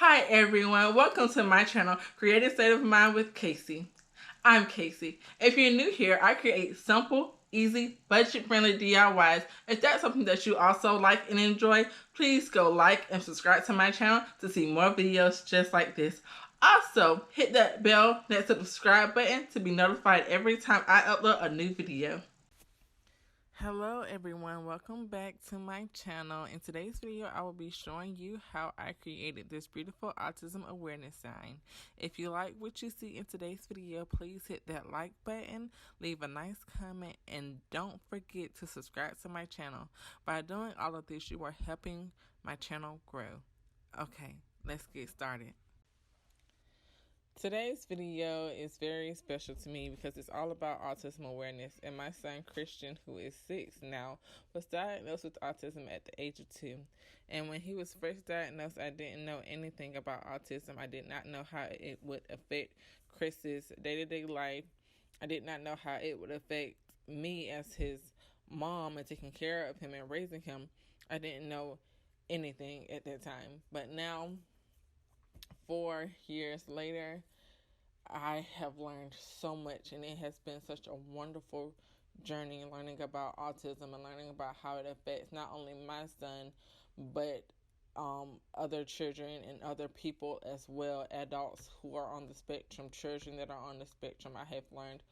Hi everyone, welcome to my channel, Creative State of Mind with Casey. I'm Casey. If you're new here, I create simple, easy, budget-friendly DIYs. If that's something that you also like and enjoy, please go like and subscribe to my channel to see more videos just like this. Also, hit that bell next to the subscribe button to be notified every time I upload a new video. Hello everyone, welcome back to my channel. In today's video, I will be showing you how I created this beautiful autism awareness sign. If you like what you see in today's video, please hit that like button, leave a nice comment, and don't forget to subscribe to my channel. By doing all of this, you are helping my channel grow. Okay, let's get started. Today's video is very special to me because it's all about autism awareness, and my son Christian, who is 6 now, was diagnosed with autism at the age of 2. And when he was first diagnosed, I didn't know anything about autism. I did not know how it would affect Chris's day-to-day life. I did not know how it would affect me as his mom and taking care of him and raising him. I didn't know anything at that time. But now, 4 years later, I have learned so much, and it has been such a wonderful journey learning about autism and learning about how it affects not only my son, but other children and other people as well, adults who are on the spectrum, children that are on the spectrum. I have learned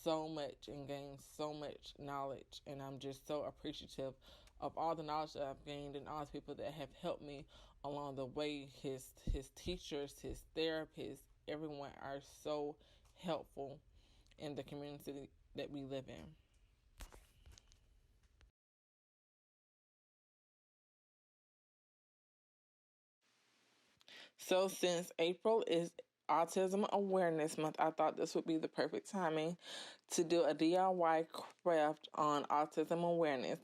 so much and gained so much knowledge, and I'm just so appreciative of all the knowledge that I've gained and all the people that have helped me along the way. His teachers, his therapists, everyone are so helpful in the community that we live in. So since April is Autism Awareness Month, I thought this would be the perfect timing to do a DIY craft on autism awareness.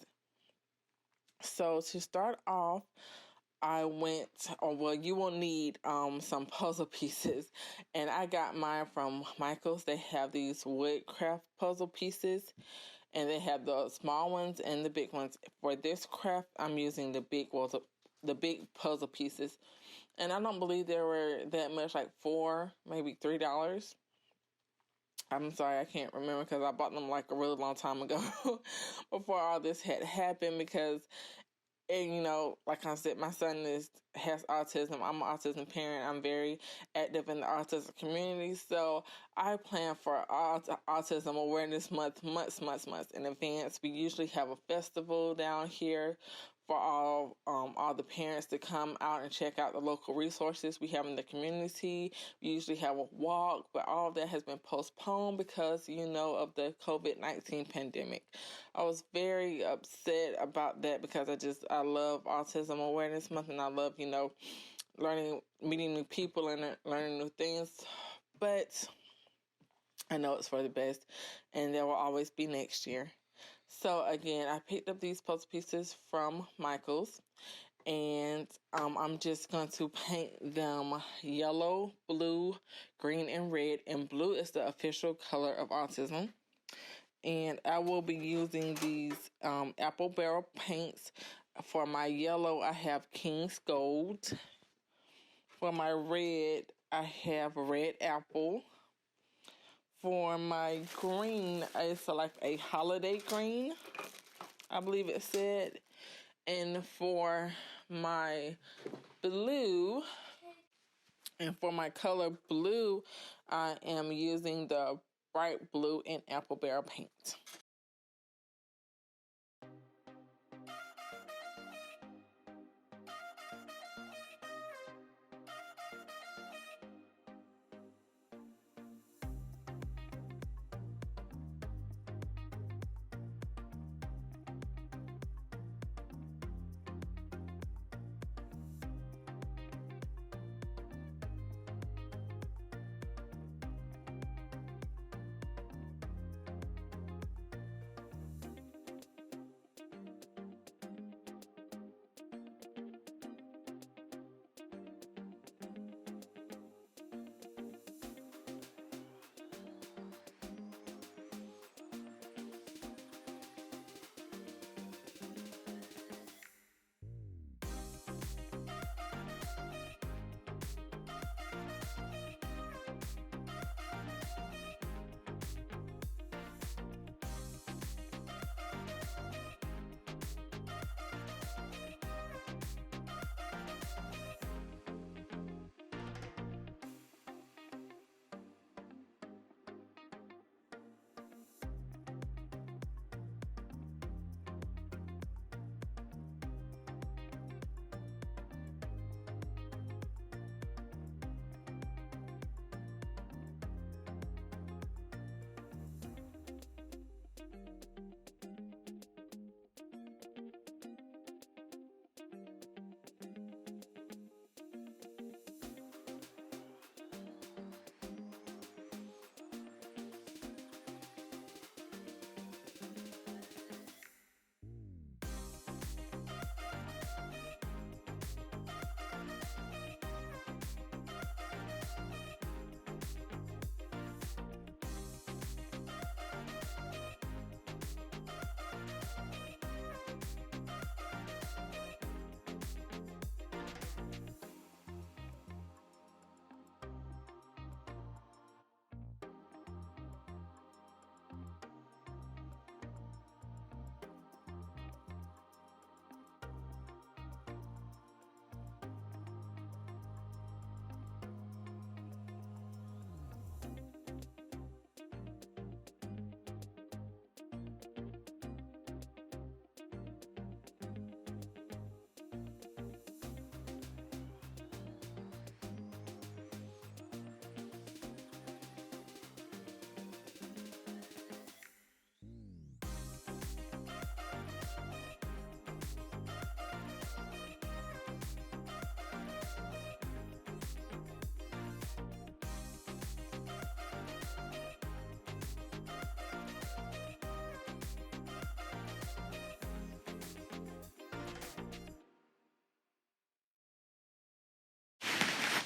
So to start off, I went, you will need some puzzle pieces, and I got mine from Michael's. They have these woodcraft puzzle pieces, and they have the small ones and the big ones. For this craft, I'm using the big puzzle pieces, and I don't believe they were that much, like maybe $3. I'm sorry, I can't remember because I bought them like a really long time ago before all this had happened. Because, and like I said, my son has autism. I'm an autism parent. I'm very active in the autism community. So I plan for Autism Awareness Month months in advance. We usually have a festival down here for all the parents to come out and check out the local resources we have in the community. We usually have a walk, but all of that has been postponed because, of the COVID-19 pandemic. I was very upset about that because I love Autism Awareness Month, and I love, meeting new people and learning new things. But I know it's for the best, and there will always be next year. So again, I picked up these puzzle pieces from Michael's, and I'm just going to paint them yellow, blue, green, and red. And blue is the official color of autism. And I will be using these apple barrel paints. For my yellow, I have King's Gold. For my red, I have Red Apple. For my green, I select a Holiday Green, I believe it said. And for my blue, and for my color blue, I am using the bright blue and apple barrel paint.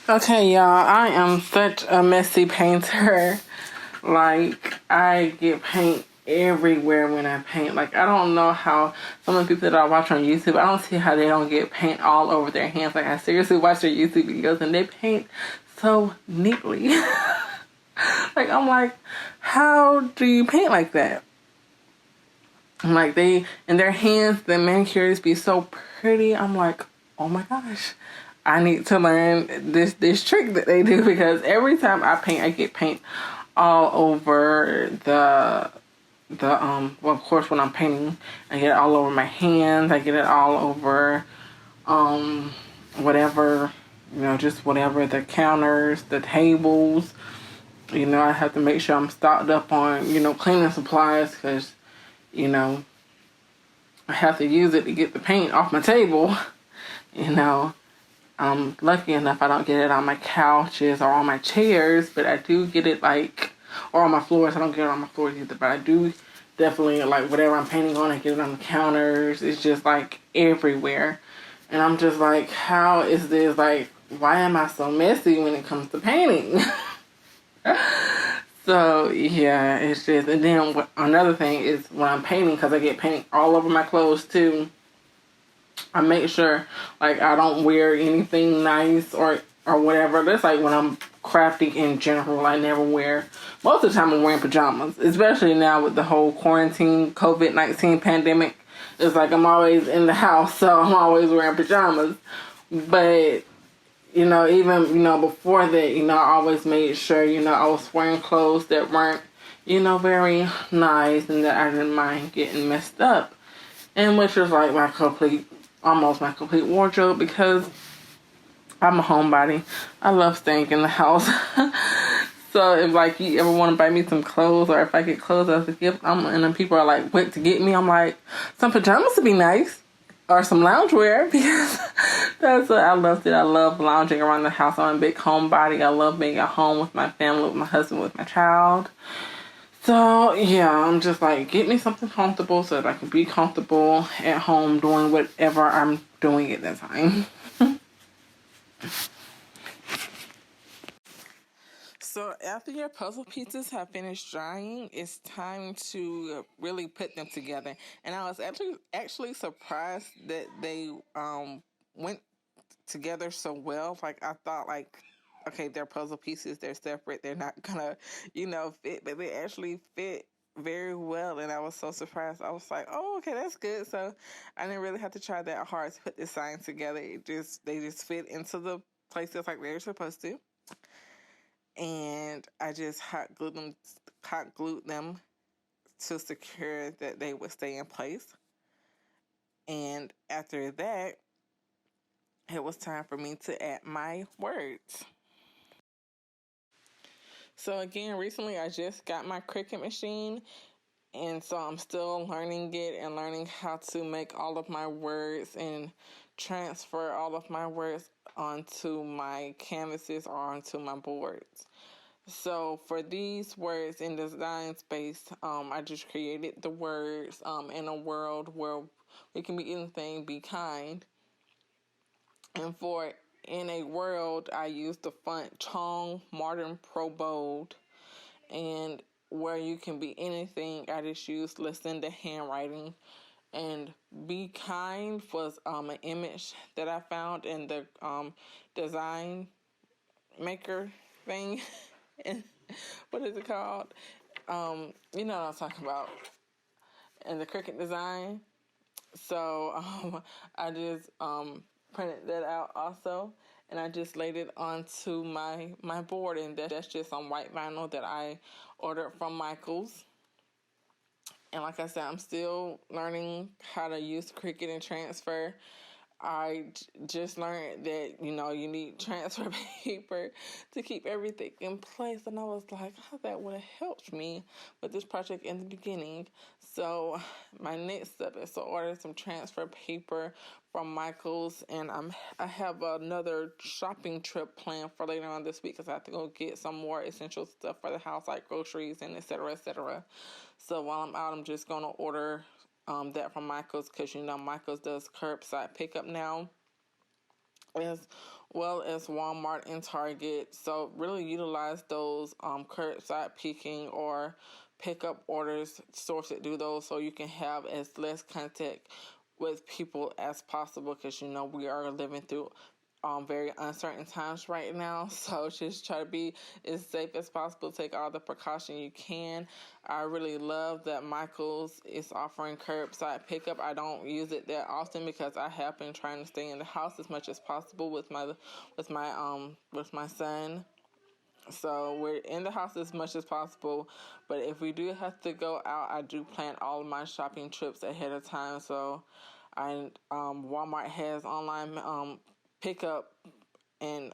Okay, y'all, I am such a messy painter. Like, I get paint everywhere when I paint. Like, I don't know how some of the people that I watch on YouTube, I don't see how they don't get paint all over their hands. Like, I seriously watch their YouTube videos and they paint so neatly. Like, I'm like, how do you paint like that? Like, they, in their hands, the manicures be so pretty. I'm like, oh my gosh, I need to learn this trick that they do, because every time I paint, I get paint all over well, of course, when I'm painting, I get it all over my hands. I get it all over whatever, just whatever, the counters, the tables. I have to make sure I'm stocked up on cleaning supplies, because you know I have to use it to get the paint off my table. I'm lucky enough I don't get it on my couches or on my chairs, but I do get it or on my floors. I don't get it on my floors either, but I do definitely, like, whatever I'm painting on, I get it on the counters. It's just like everywhere. And I'm just like, how is this, like, why am I so messy when it comes to painting? So, yeah, it's just, and then another thing is when I'm painting, because I get paint all over my clothes too, I make sure, like, I don't wear anything nice or whatever. That's like when I'm crafting in general. I never wear, most of the time I'm wearing pajamas, especially now with the whole quarantine, COVID-19 pandemic. It's like I'm always in the house, so I'm always wearing pajamas. But, even, before that, I always made sure, I was wearing clothes that weren't, very nice, and that I didn't mind getting messed up. And which was like almost my complete wardrobe, because I'm a homebody. I love staying in the house. So if, like, you ever want to buy me some clothes, or if I get clothes as a gift, and then people are like, what to get me? I'm like, some pajamas would be nice, or some loungewear, because that's what I love. I love lounging around the house. I'm a big homebody. I love being at home with my family, with my husband, with my child. So, yeah, I'm just like, get me something comfortable so that I can be comfortable at home doing whatever I'm doing at that time. So after your puzzle pieces have finished drying, it's time to really put them together. And I was actually surprised that they went together so well. Like, I thought, like, okay, they're puzzle pieces, they're separate, they're not gonna, fit, but they actually fit very well. And I was so surprised. I was like, oh, okay, that's good. So I didn't really have to try that hard to put the signs together. They just fit into the places like they're supposed to. And I just hot glued them to secure that they would stay in place. And after that, it was time for me to add my words. So again, recently I just got my Cricut machine, and so I'm still learning it and learning how to make all of my words and transfer all of my words onto my canvases or onto my boards. So for these words in design space, I just created the words in a world where we can be anything, be kind. And for in a world, I used the font Chong Modern Pro Bold. And where you can be anything, I just used Lucinda handwriting. And be kind was an image that I found in the design maker thing. And what is it called? You know what I'm talking about. In the Cricut design. So I just printed that out also, and I just laid it onto my board, and that's just on white vinyl that I ordered from Michael's. And like I said, I'm still learning how to use Cricut and transfer. I just learned that, you need transfer paper to keep everything in place. And I was like, oh, that would have helped me with this project in the beginning. So my next step is to order some transfer paper from Michael's. And I have another shopping trip planned for later on this week, because I have to go get some more essential stuff for the house, like groceries and et cetera, et cetera. So while I'm out, I'm just going to order that from Michael's, because Michael's does curbside pickup now, as well as Walmart and Target. So really utilize those curbside picking or pickup orders stores that do those, so you can have as less contact with people as possible, because you know we are living through very uncertain times right now. So just try to be as safe as possible. Take all the precaution you can. I really love that Michael's is offering curbside pickup. I don't use it that often because I have been trying to stay in the house as much as possible with my son. So we're in the house as much as possible. But if we do have to go out, I do plan all of my shopping trips ahead of time. So Walmart has online pickup, and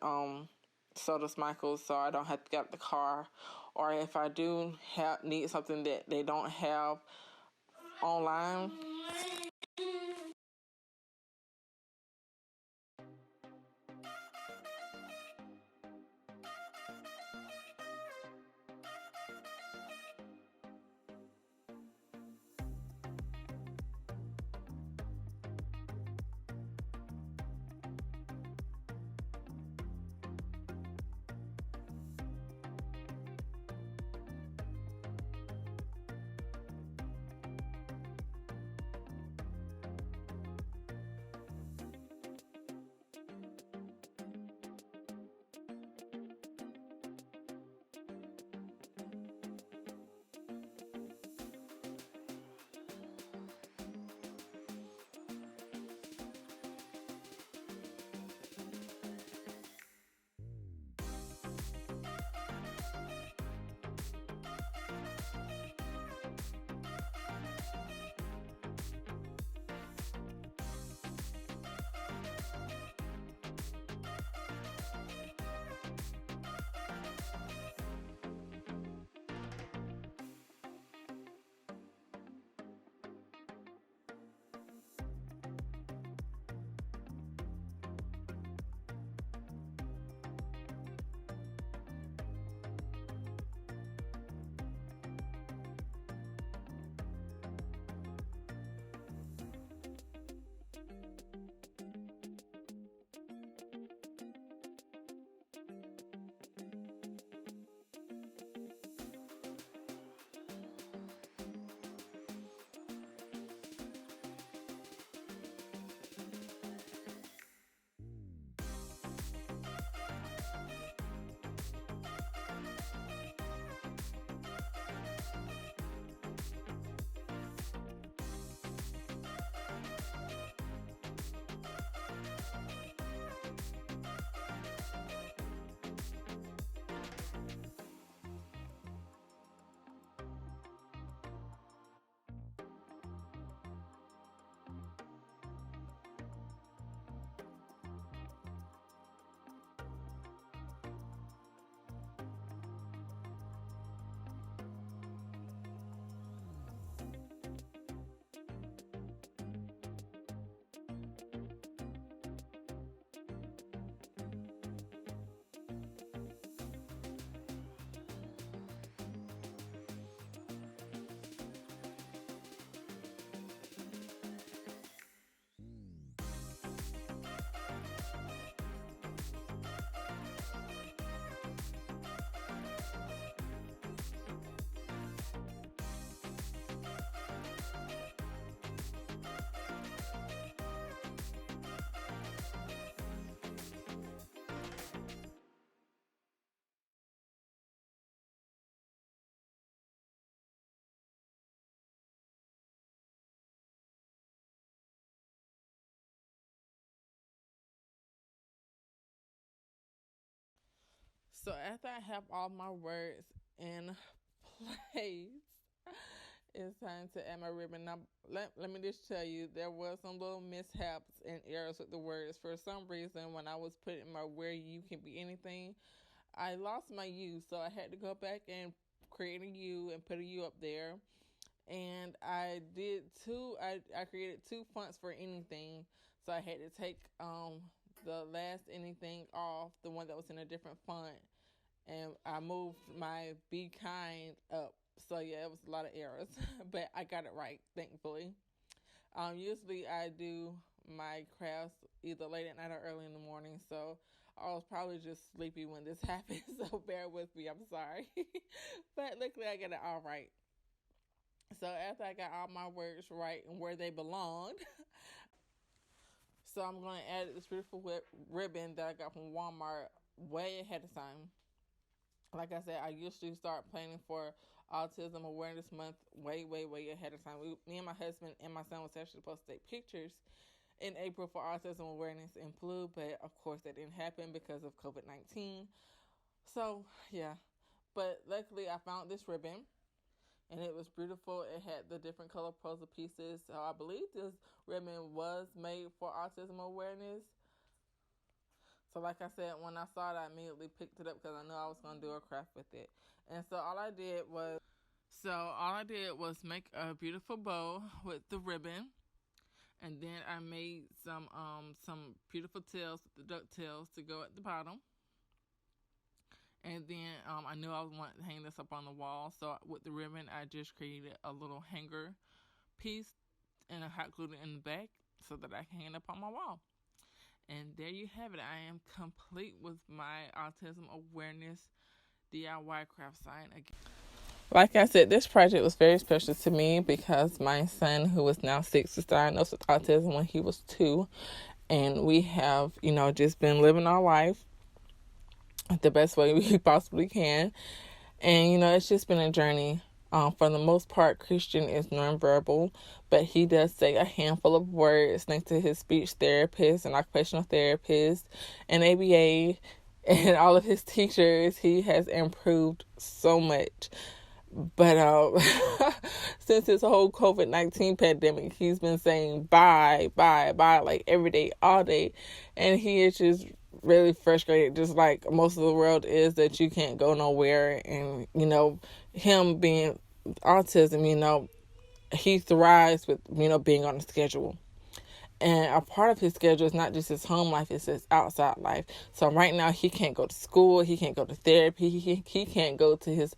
so does Michael's, so I don't have to get out the car. Or if I do need something that they don't have online. So after I have all my words in place, it's time to add my ribbon. Now, let me just tell you, there was some little mishaps and errors with the words. For some reason, when I was putting my "where you can be anything," I lost my U, so I had to go back and create a U and put a U up there. And I did two. I created two fonts for anything, so I had to take the last anything off, the one that was in a different font, and I moved my "be kind" up. So yeah, it was a lot of errors, but I got it right, thankfully. Usually I do my crafts either late at night or early in the morning. So I was probably just sleepy when this happened. So bear with me. I'm sorry. But luckily I got it all right. So after I got all my words right and where they belonged, so I'm going to add this beautiful ribbon that I got from Walmart way ahead of time. Like I said, I usually start planning for Autism Awareness Month way ahead of time. Me and my husband and my son was actually supposed to take pictures in April for Autism Awareness in Flu, but of course that didn't happen because of COVID-19. So, yeah. But luckily, I found this ribbon, and it was beautiful. It had the different color puzzle pieces. So I believe this ribbon was made for Autism Awareness. So like I said, when I saw it, I immediately picked it up because I knew I was going to do a craft with it. And so all I did was make a beautiful bow with the ribbon, and then I made some beautiful tails with the duck tails to go at the bottom. And then I knew I was wanting to hang this up on the wall, so with the ribbon, I just created a little hanger piece and I hot glued it in the back so that I can hang it up on my wall. And there you have it. I am complete with my Autism Awareness DIY craft sign again. Like I said, this project was very special to me because my son, who is now 6, was diagnosed with autism when he was 2. And we have, just been living our life the best way we possibly can. And, it's just been a journey. For the most part, Christian is nonverbal, but he does say a handful of words thanks to his speech therapist and occupational therapist and ABA and all of his teachers. He has improved so much. But since this whole COVID-19 pandemic, he's been saying bye, like every day, all day. And he is just really frustrated, just like most of the world is, that you can't go nowhere. And, him being autism, he thrives with, being on a schedule. And a part of his schedule is not just his home life, it's his outside life. So right now he can't go to school, he can't go to therapy, he can't go to his,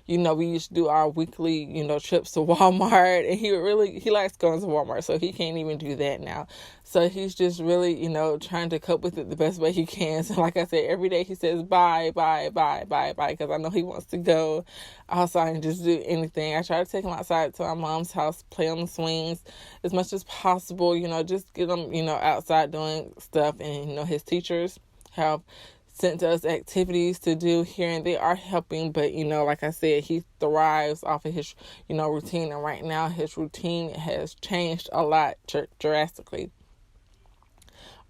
we used to do our weekly, trips to Walmart, and he likes going to Walmart, so he can't even do that now. So he's just really, trying to cope with it the best way he can. So like I said, every day he says bye, because I know he wants to go outside and just do anything. I try to take him outside to our mom's house, play on the swings as much as possible, just get him, outside doing stuff. And, his teachers have sent us activities to do here, and they are helping. But, like I said, he thrives off of his, routine. And right now his routine has changed a lot drastically.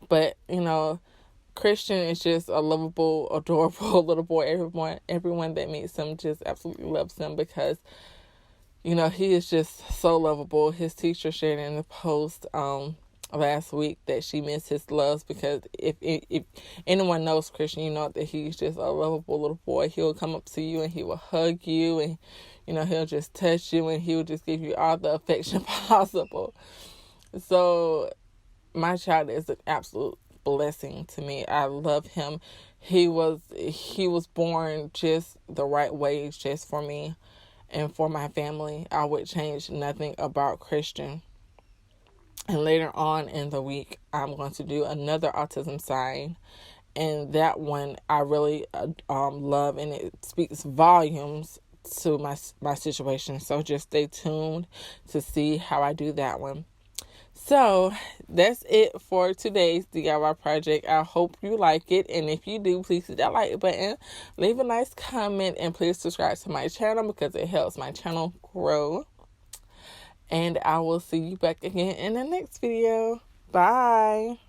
But, Christian is just a lovable, adorable little boy. Everyone that meets him just absolutely loves him because, he is just so lovable. His teacher shared in the post last week that she missed his loves because if anyone knows Christian, that he's just a lovable little boy. He'll come up to you and he will hug you, and, he'll just touch you, and he'll just give you all the affection possible. So my child is an absolute blessing to me. I love him. He was born just the right way, just for me and for my family. I would change nothing about Christian. And later on in the week, I'm going to do another autism sign, and that one I really love, and it speaks volumes to my situation. So just stay tuned to see how I do that one. So that's it for today's DIY project. I hope you like it. And if you do, please hit that like button, leave a nice comment, and please subscribe to my channel because it helps my channel grow. And I will see you back again in the next video. Bye.